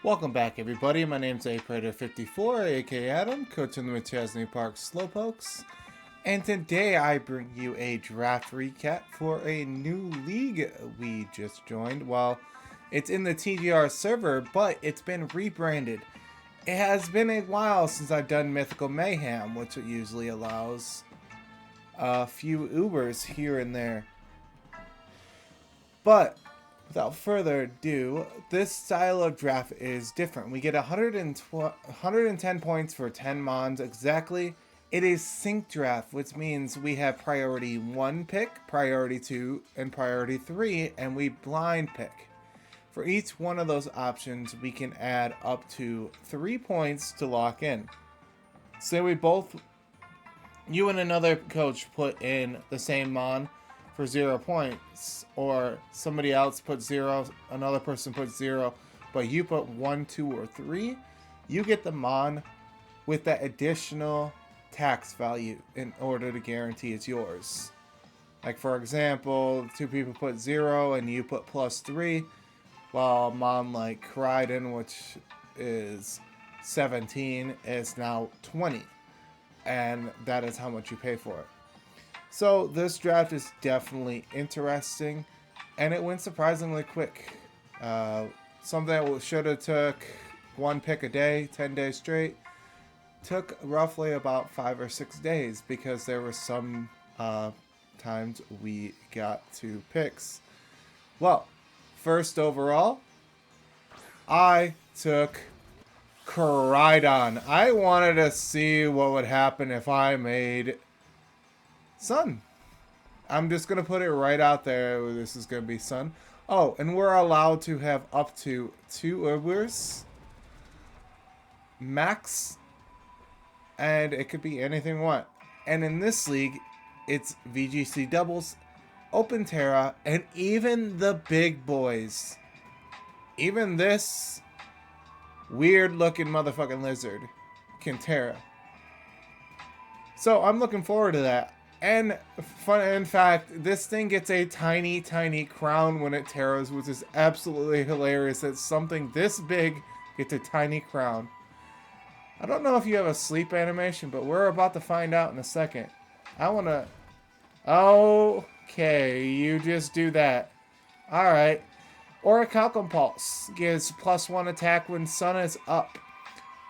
Welcome back, everybody. My name's APredator54, aka Adam, coach in the Machesney Park Slowpokes, and today I bring you a draft recap for a new league we just joined. Well, it's in the TGR server, but it's been rebranded. It has been a while since I've done Mythical Mayhem, which usually allows a few Ubers here and there. But without further ado, this style of draft is different. We get 110 points for 10 mons exactly. It is sync draft, which means we have priority 1 pick, priority 2, and priority 3, and we blind pick. For each one of those options, we can add up to 3 points to lock in. Say we both, you and another coach, put in the same mon for 0 points, or somebody else put 0, another person put 0, but you put 1, 2, or 3, you get the mon with that additional tax value in order to guarantee it's yours. Like, for example, 2 people put 0 and you put +3, while mon like Kryden, which is 17, is now 20, and that is how much you pay for it. So this draft is definitely interesting, and it went surprisingly quick. Something that should have took 1 pick a day, 10 days straight, took roughly about 5 or 6 days, because there were some times we got 2 picks. Well, first overall, I took Kryden. I wanted to see what would happen if I made Sun. I'm just going to put it right out there. This is going to be Sun. Oh, and we're allowed to have up to 2 Ubers max, and it could be anything we want. And in this league, it's VGC doubles, Open Terra, and even the big boys. Even this weird looking motherfucking lizard can Terra. So I'm looking forward to that. And in fact, this thing gets a tiny, tiny crown when it terras, which is absolutely hilarious that something this big gets a tiny crown. I don't know if you have a sleep animation, but we're about to find out in a second. I want to... Okay, you just do that. Alright. Orichalcum Pulse gives +1 attack when Sun is up.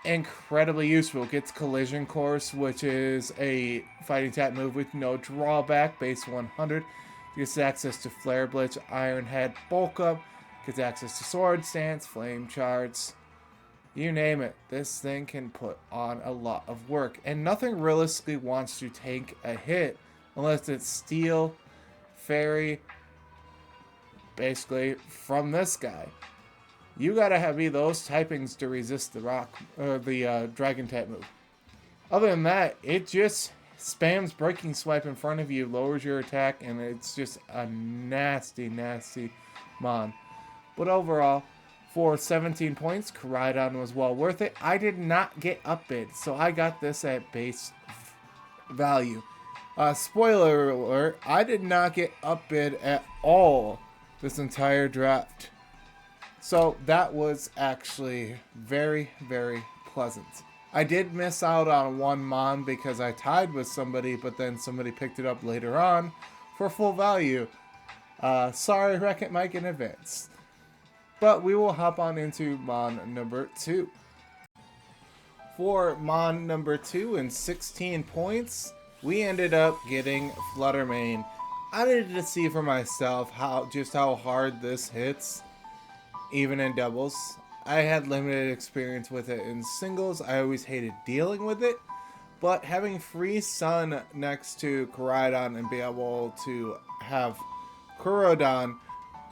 Incredibly useful. Gets Collision Course, which is a fighting type move with no drawback, base 100. Gets access to Flare Blitz, Iron Head, Bulk Up. Gets access to Sword Stance, Flame Charts. You name it. This thing can put on a lot of work. And nothing realistically wants to take a hit unless it's Steel, Fairy, basically from this guy. You gotta be those typings to resist the rock, or the dragon type move. Other than that, it just spams Breaking Swipe in front of you, lowers your attack, and it's just a nasty, nasty mon. But overall, for 17 points, Kryden was well worth it. I did not get upbid, so I got this at base value. Spoiler alert, I did not get upbid at all this entire draft. So that was actually very, very pleasant. I did miss out on 1 mon because I tied with somebody, but then somebody picked it up later on for full value. Sorry, Wreck-It Mike, in advance. But we will hop on into mon number 2. For mon number 2 and 16 points, we ended up getting Fluttermane. I needed to see for myself just how hard this hits, even in doubles. I had limited experience with it in singles. I always hated dealing with it, but having free Sun next to Kryden and be able to have Kurodon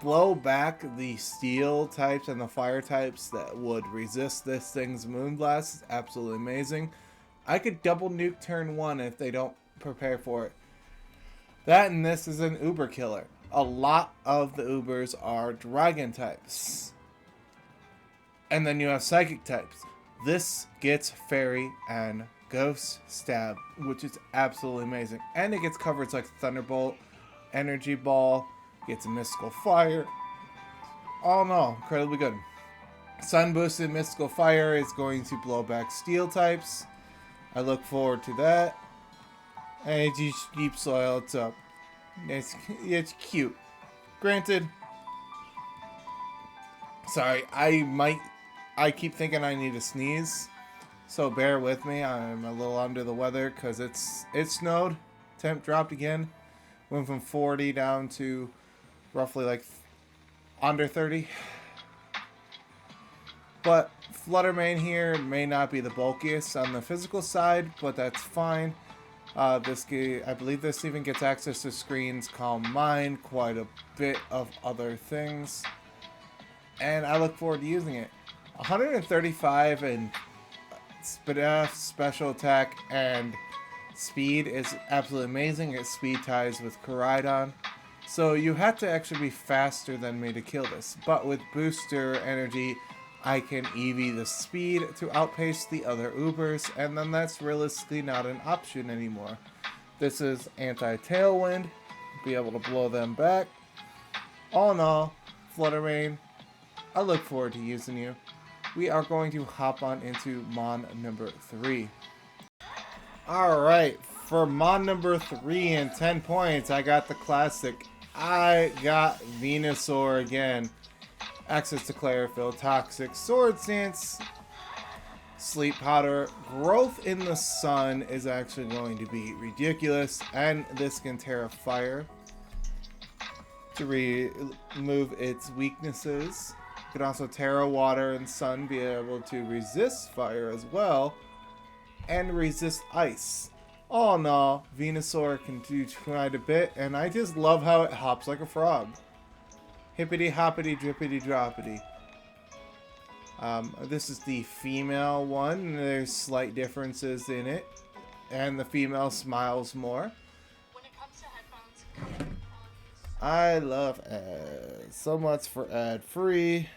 blow back the steel types and the fire types that would resist this thing's Moonblast is absolutely amazing. I could double nuke turn 1 if they don't prepare for it. That and this is an Uber killer. A lot of the Ubers are dragon types. And then you have psychic types. This gets fairy and ghost stab, which is absolutely amazing. And it gets coverage like Thunderbolt, Energy Ball, gets a Mystical Fire. All in all, incredibly good. Sun boosted Mystical Fire is going to blow back steel types. I look forward to that. Energy Deep Soil, it's up. It's cute. Granted, sorry, I keep thinking I need to sneeze, so bear with me. I'm a little under the weather because it snowed. Temp dropped again. Went from 40 down to roughly like under 30. But Fluttermane here may not be the bulkiest on the physical side, but that's fine. I believe this even gets access to screens, Calm Mind, quite a bit of other things. And I look forward to using it. 135 in special attack and speed is absolutely amazing. It speed ties with Koraidon. So you have to actually be faster than me to kill this. But with booster energy, I can EV the speed to outpace the other Ubers, and then that's realistically not an option anymore. This is anti-tailwind, be able to blow them back. All in all, Fluttermane, I look forward to using you. We are going to hop on into Mon number 3. Alright, for Mon number 3 and 10 points, I got the classic. I got Venusaur again. Access to Chlorophyll, Toxic, Sword Stance, Sleep Powder. Growth in the Sun is actually going to be ridiculous, and this can Terra Fire to remove its weaknesses. You can also Terra Water and Sun, be able to resist fire as well, and resist ice. All in all, Venusaur can do quite a bit, and I just love how it hops like a frog. Hippity hoppity drippity droppity. This is the female one. There's slight differences in it, and the female smiles more. When it comes to headphones, I love ads. So much for ad free.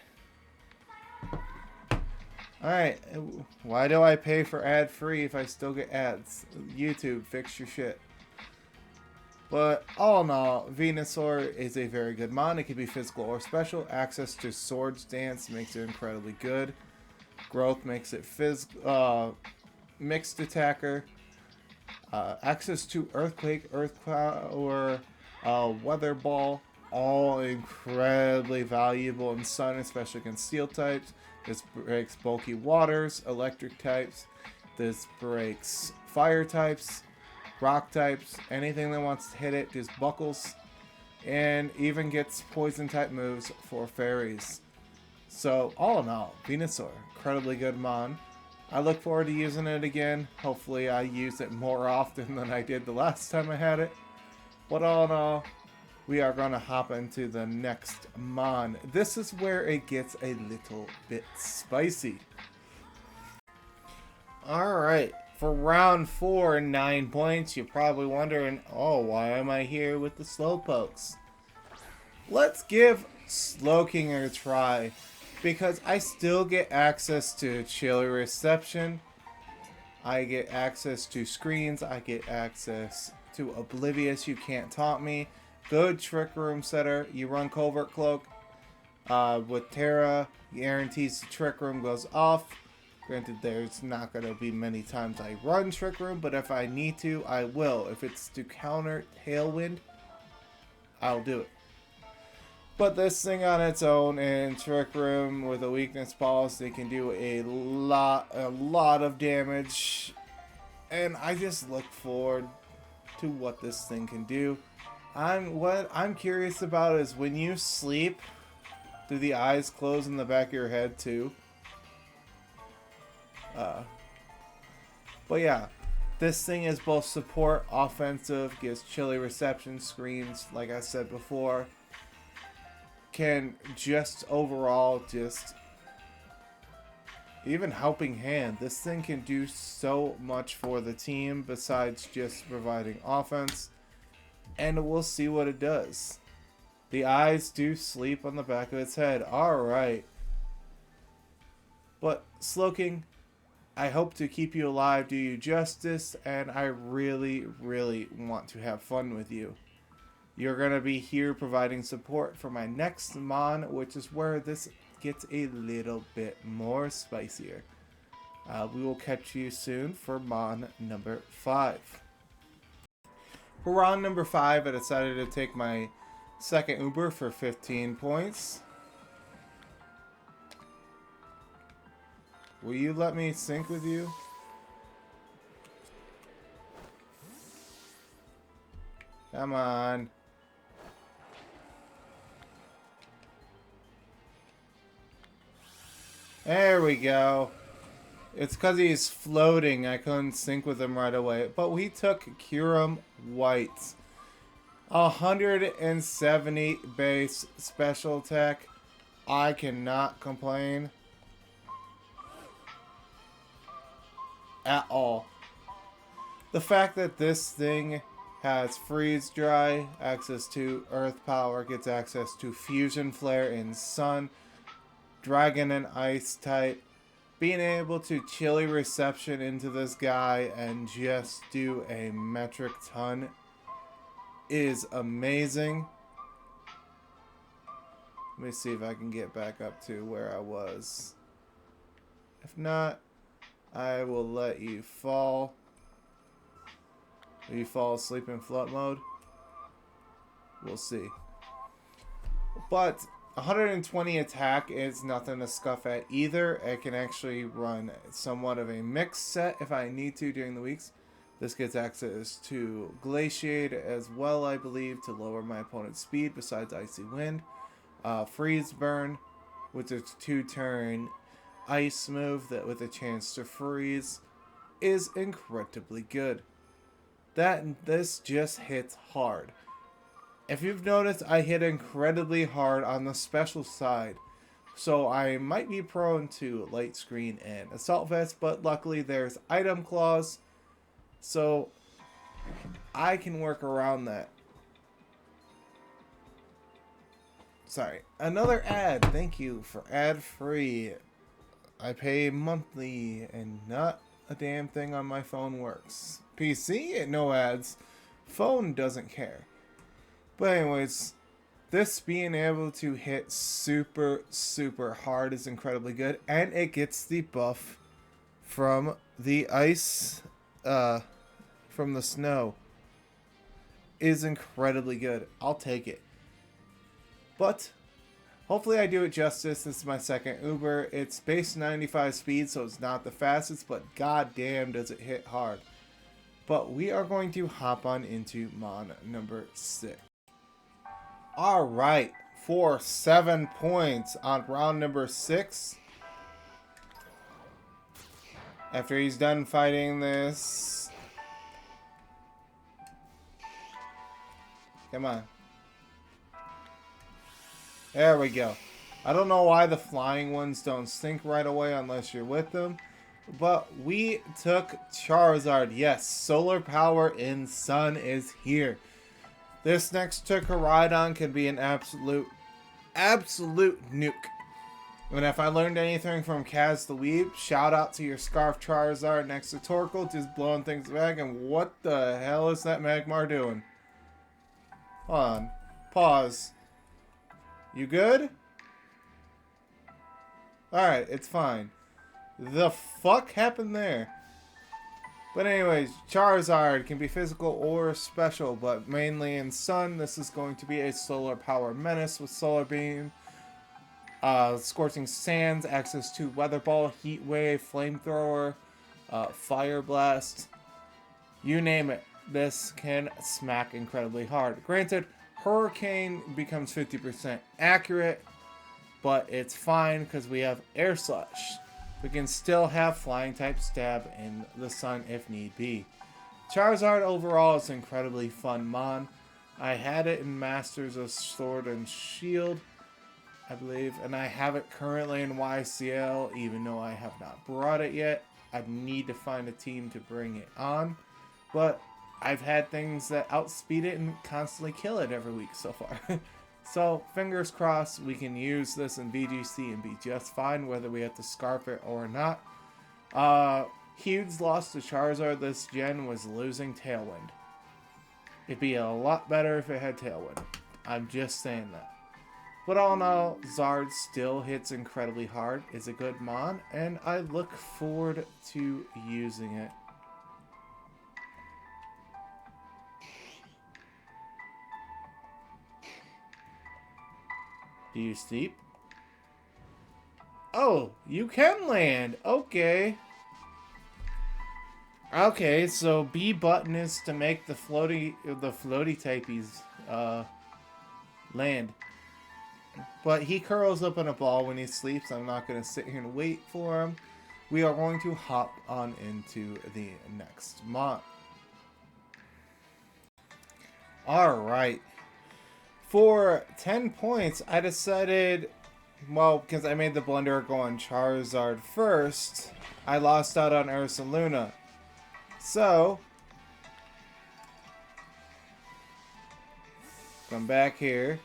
Alright, why do I pay for ad free if I still get ads? YouTube, fix your shit. But all in all, Venusaur is a very good mon. It can be physical or special. Access to Sword Stance makes it incredibly good. Growth makes it mixed attacker. Access to Earthquake, Earth Power, Weather Ball, all incredibly valuable in Sun, especially against Steel types. This breaks bulky waters, electric types. This breaks fire types, rock types, anything that wants to hit it just buckles, and even gets poison type moves for fairies. So all in all, Venusaur, incredibly good mon. I look forward to using it again. Hopefully I use it more often than I did the last time I had it. But all in all, we are going to hop into the next mon. This is where it gets a little bit spicy. Alright. For round 4 and 9 points, you're probably wondering, oh, why am I here with the Slowpokes? Let's give Slowking a try, because I still get access to Chilly Reception, I get access to screens, I get access to Oblivious, you can't taunt me, good Trick Room setter, you run Covert Cloak, with Terra, guarantees the Trick Room goes off. Granted, there's not going to be many times I run Trick Room, but if I need to, I will. If it's to counter Tailwind, I'll do it. But this thing on its own in Trick Room with a weakness policy can do a lot of damage. And I just look forward to what this thing can do. What I'm curious about is when you sleep, do the eyes close in the back of your head too? But yeah, this thing is both support, offensive, gives Chilly Reception, screens, like I said before, can just overall just even helping hand. This thing can do so much for the team besides just providing offense, and we'll see what it does. The eyes do sleep on the back of its head. Alright. But Slowking, I hope to keep you alive, do you justice, and I really, really want to have fun with you. You're going to be here providing support for my next mon, which is where this gets a little bit more spicier. We will catch you soon for Mon number 5. For round number 5, I decided to take my second Uber for 15 points. Will you let me sync with you? Come on. There we go. It's because he's floating. I couldn't sync with him right away. But we took Curum White. 170 base special attack. I cannot complain. At all. The fact that this thing has freeze dry, access to earth power, gets access to fusion flare in sun, dragon and ice type, being able to chilly reception into this guy and just do a metric ton is amazing. Let me see if I can get back up to where I was. If not, I will let you fall. Will you fall asleep in float mode? We'll see. But 120 attack is nothing to scuff at either. I can actually run somewhat of a mixed set if I need to during the weeks. This gets access to Glaciate as well, I believe, to lower my opponent's speed besides Icy Wind. Freeze Burn, which is a 2-turn ice move that with a chance to freeze, is incredibly good. This just hits hard. If you've noticed, I hit incredibly hard on the special side, so I might be prone to light screen and assault vest, but luckily there's item clause, so I can work around that. Sorry, another ad. Thank you for ad free. I pay monthly and not a damn thing on my phone works. PC, no ads. Phone doesn't care. But anyways, this being able to hit super, super hard is incredibly good. And it gets the buff from the ice, from the snow. Is incredibly good. I'll take it. But hopefully I do it justice. This is my second Uber. It's base 95 speed, so it's not the fastest, but goddamn does it hit hard. But we are going to hop on into Mon number 6. Alright, for 7 points on round number 6. After he's done fighting this. Come on. There we go. I don't know why the flying ones don't sync right away unless you're with them. But we took Charizard. Yes, solar power in Sun is here. This next to Koraidon can be an absolute nuke. And if I learned anything from Kaz the Weeb, shout out to your Scarf Charizard next to Torkoal, just blowing things back. And what the hell is that Magmar doing? Hold on. Pause. You good? Alright, it's fine. The fuck happened there? But anyways, Charizard can be physical or special, but mainly in Sun, this is going to be a solar power menace with Solar Beam, Scorching Sands, access to Weather Ball, Heat Wave, Flamethrower, Fire Blast, you name it. This can smack incredibly hard. Granted, Hurricane becomes 50% accurate, but it's fine because we have Air Slash. We can still have Flying type stab in the Sun if need be. Charizard overall is incredibly fun mon. I had it in Masters of Sword and Shield, I believe, and I have it currently in YCL, even though I have not brought it yet. I need to find a team to bring it on, but I've had things that outspeed it and constantly kill it every week so far. So, fingers crossed, we can use this in VGC and be just fine, whether we have to scarf it or not. Huge loss to Charizard this gen was losing Tailwind. It'd be a lot better if it had Tailwind. I'm just saying that. But all in all, Zard still hits incredibly hard, is a good mon, and I look forward to using it. Do you sleep? Oh, you can land. Okay. Okay, so B button is to make the floaty typies land. But he curls up in a ball when he sleeps. I'm not going to sit here and wait for him. We are going to hop on into the next mod. Alright. For 10 points, I decided, well, because I made the blunder go on Charizard first, I lost out on Ursaluna. So, come back here.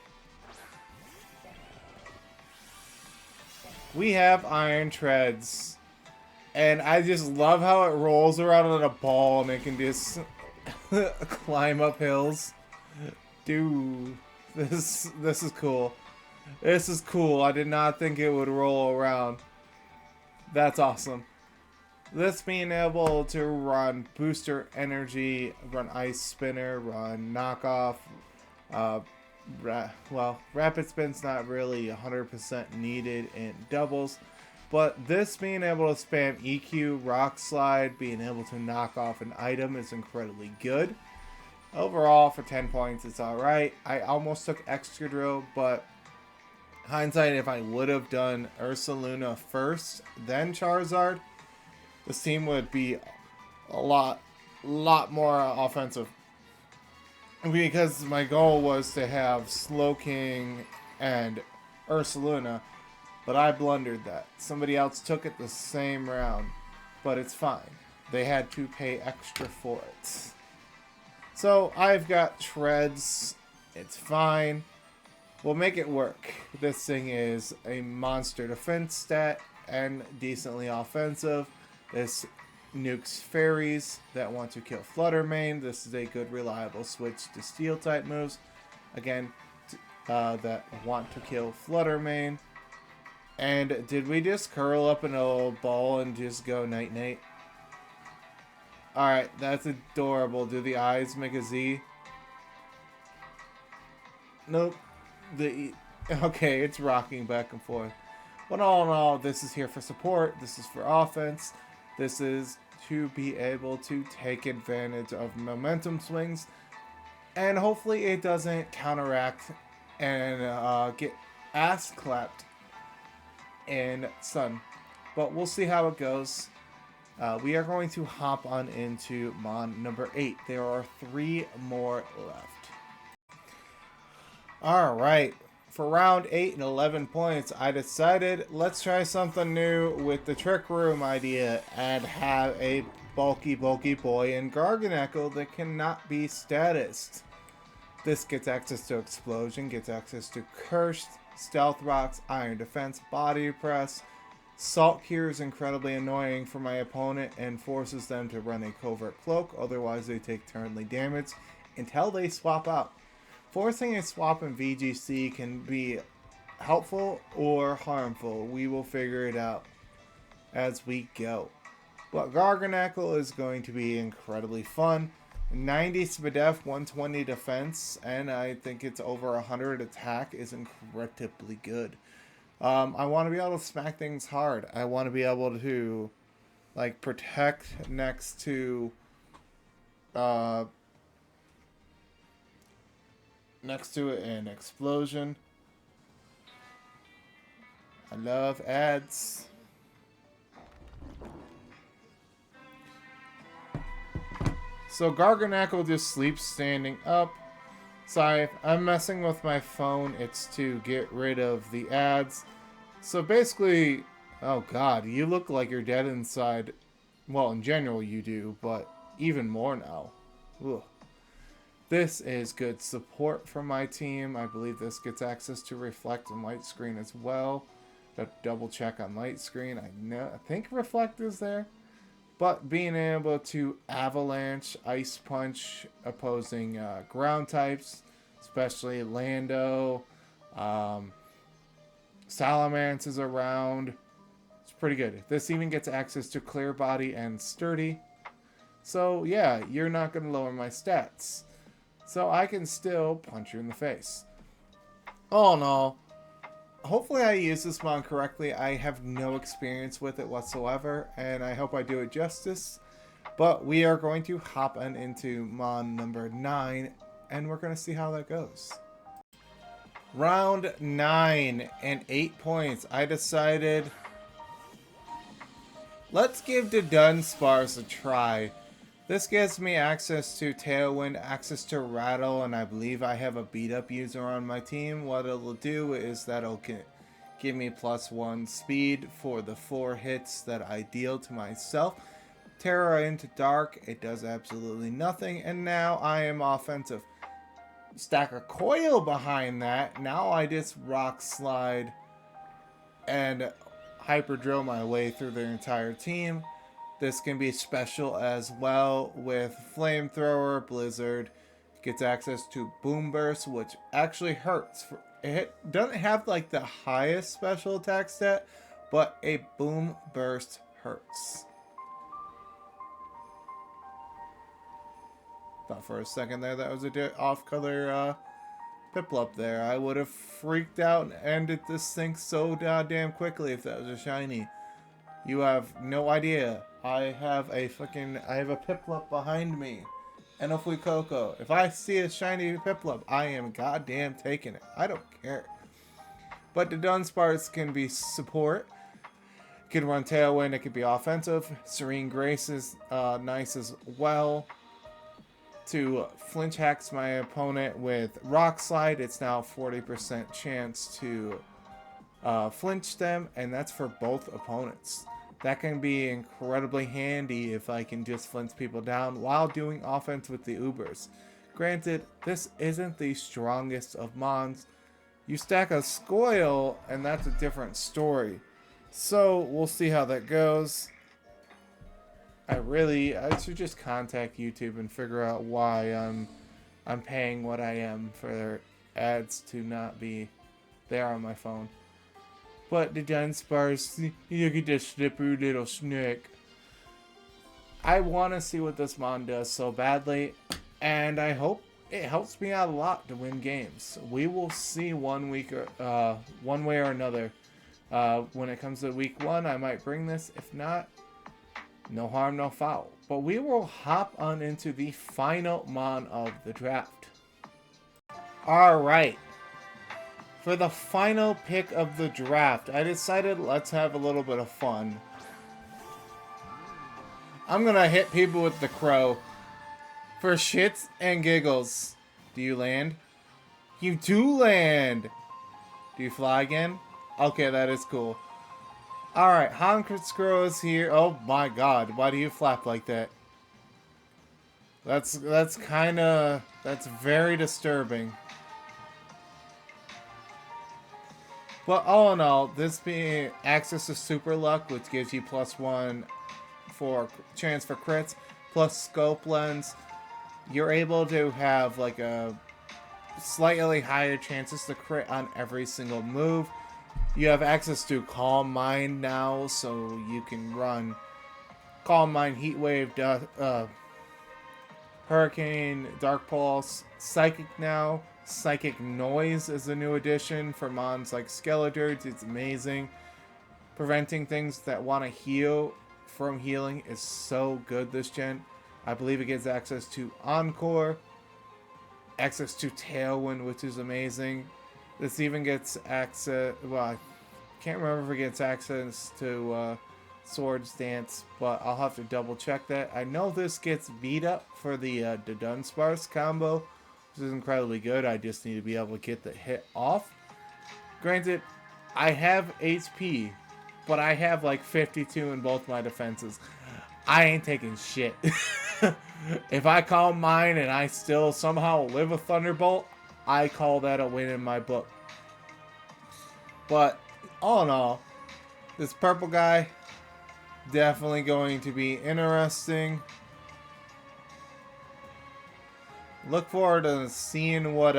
We have Iron Treads. And I just love how it rolls around on a ball and it can just climb up hills. Dude, this is cool. This is cool. I did not think it would roll around. That's awesome. This being able to run Booster Energy, run Ice Spinner, run Knockoff, well, Rapid Spin's not really 100% needed in doubles, but this being able to spam EQ, Rock Slide, being able to knock off an item is incredibly good. Overall, for 10 points, it's alright. I almost took Extra Drill, but hindsight, if I would have done Ursaluna first, then Charizard, this team would be a lot more offensive. Because my goal was to have Slowking and Ursaluna, but I blundered that. Somebody else took it the same round, but it's fine. They had to pay extra for it. So I've got Treads. It's fine. We'll make it work. This thing is a monster defense stat and decently offensive. This nukes fairies that want to kill Flutter Mane. This is a good reliable switch to steel type moves. Again, that want to kill Flutter Mane. And did we just curl up in a little ball and just go night night? Alright, that's adorable. Do the eyes make a Z? Nope. Okay, it's rocking back and forth. But all in all, this is here for support. This is for offense. This is to be able to take advantage of momentum swings. And hopefully it doesn't counteract and get ass clapped in Sun. But we'll see how it goes. We are going to hop on into Mon number 8. There are 3 more left. Alright. For round 8 and 11 points, I decided let's try something new with the Trick Room idea and have a bulky boy in Garganacl that cannot be statused. This gets access to Explosion, gets access to Cursed, Stealth Rocks, Iron Defense, Body Press. Salt Cure is incredibly annoying for my opponent and forces them to run a Covert Cloak, otherwise they take turnly damage until they swap out. Forcing a swap in VGC can be helpful or harmful. We will figure it out as we go. But Garganacl is going to be incredibly fun. 90 SPDF, 120 defense, and I think it's over 100 attack is incredibly good. I want to be able to smack things hard. I want to be able to like protect next to an explosion. I love ads. So Garganacl just sleeps standing up. Sorry, I'm messing with my phone. It's to get rid of the ads. So basically, oh god, you look like you're dead inside. Well, in general you do, but even more now. Ugh. This is good support from my team. I believe this gets access to Reflect and Light Screen as well. Double check on Light Screen. I think Reflect is there. But being able to Avalanche, Ice Punch, opposing ground types, especially Lando, Salamence is around. It's pretty good. This even gets access to Clear Body and Sturdy. So yeah, you're not going to lower my stats. So I can still punch you in the face. All in all, hopefully I use this mon correctly. I have no experience with it whatsoever, and I hope I do it justice. But we are going to hop on into mon number 9, and we're going to see how that goes. Round 9 and 8 points. I decided, let's give the Dunsparce a try. This gives me access to Tailwind, access to Rattle, and I believe I have a beat up user on my team. What it'll do is that it'll give me +1 speed for the 4 hits that I deal to myself. Terra into Dark, it does absolutely nothing, and now I am offensive. Stack a Coil behind that, now I just Rock Slide and Hyper Drill my way through their entire team. This can be special as well with Flamethrower, Blizzard. Gets access to Boom Burst, which actually hurts. It doesn't have like the highest special attack stat, but a Boom Burst hurts. Thought for a second there that was a off-color Piplup there. I would have freaked out and ended this thing so goddamn quickly if that was a shiny. You have no idea. I have a Piplup behind me. And a Fuecoco. If I see a shiny Piplup, I am goddamn taking it. I don't care. But the Dunsparce can be support. It can run Tailwind. It can be offensive. Serene Grace is nice as well. To flinch hacks my opponent with Rock Slide, it's now 40% chance to flinch them. And that's for both opponents. That can be incredibly handy if I can just flinch people down while doing offense with the Ubers. Granted, this isn't the strongest of mons. You stack a Scoil, and that's a different story. So, we'll see how that goes. I should just contact YouTube and figure out why I'm paying what I am for their ads to not be there on my phone. But the Dunsparce, look at this slippery little snake. I want to see what this mon does so badly, and I hope it helps me out a lot to win games. We will see one way or another. When it comes to week 1, I might bring this. If not, no harm, no foul. But we will hop on into the final mon of the draft. Alright. For the final pick of the draft, I decided let's have a little bit of fun. I'm gonna hit people with the crow. For shits and giggles. Do you land? You do land! Do you fly again? Okay, that is cool. Alright, Honkritscrow is here. Oh my god, why do you flap like that? That's very disturbing. But all in all, this being access to Super Luck, which gives you +1 for chance for crits, plus Scope Lens, you're able to have like a slightly higher chances to crit on every single move. You have access to Calm Mind now, so you can run Calm Mind, Heat Wave, Hurricane, Dark Pulse, Psychic now. Psychic Noise is a new addition for mons like Skeletors. It's amazing. Preventing things that want to heal from healing is so good this gen. I believe it gets access to Encore, access to Tailwind, which is amazing. This even gets access, well, I can't remember if it gets access to Swords Dance, but I'll have to double check that. I know this gets beat up for the Dunsparce combo. This is incredibly good. I just need to be able to get the hit off. Granted, I have HP, but I have like 52 in both my defenses. I ain't taking shit. If I call mine and I still somehow live a Thunderbolt, I call that a win in my book. But all in all, this purple guy, definitely going to be interesting. Look forward to seeing what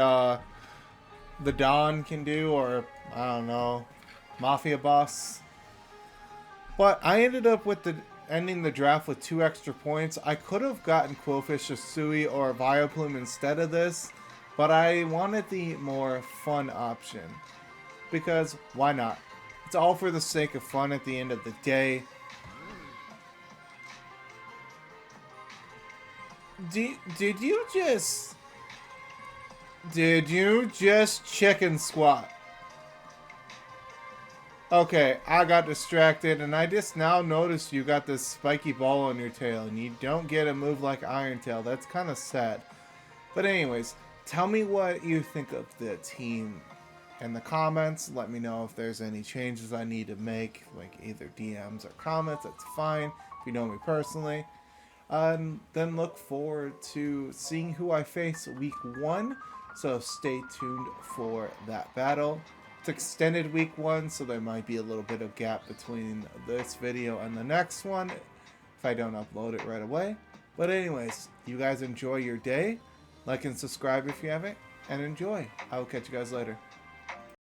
the Dawn can do, or I don't know. Mafia boss. But I ended up with ending the draft with 2 extra points. I could have gotten Quillfish, Asui, or Vileplume instead of this, but I wanted the more fun option. Because, why not? It's all for the sake of fun at the end of the day. Did you just chicken squat? Okay, I got distracted, and I just now noticed you got this spiky ball on your tail, and you don't get a move like Iron Tail. That's kind of sad. But anyways, tell me what you think of the team in the comments. Let me know if there's any changes I need to make, like either DMs or comments. That's fine if you know me personally. Then look forward to seeing who I face week 1. So stay tuned for that battle. It's extended week 1, so there might be a little bit of gap between this video and the next one if I don't upload it right away. But anyways, you guys enjoy your day. Like and subscribe if you haven't, and enjoy. I will catch you guys later.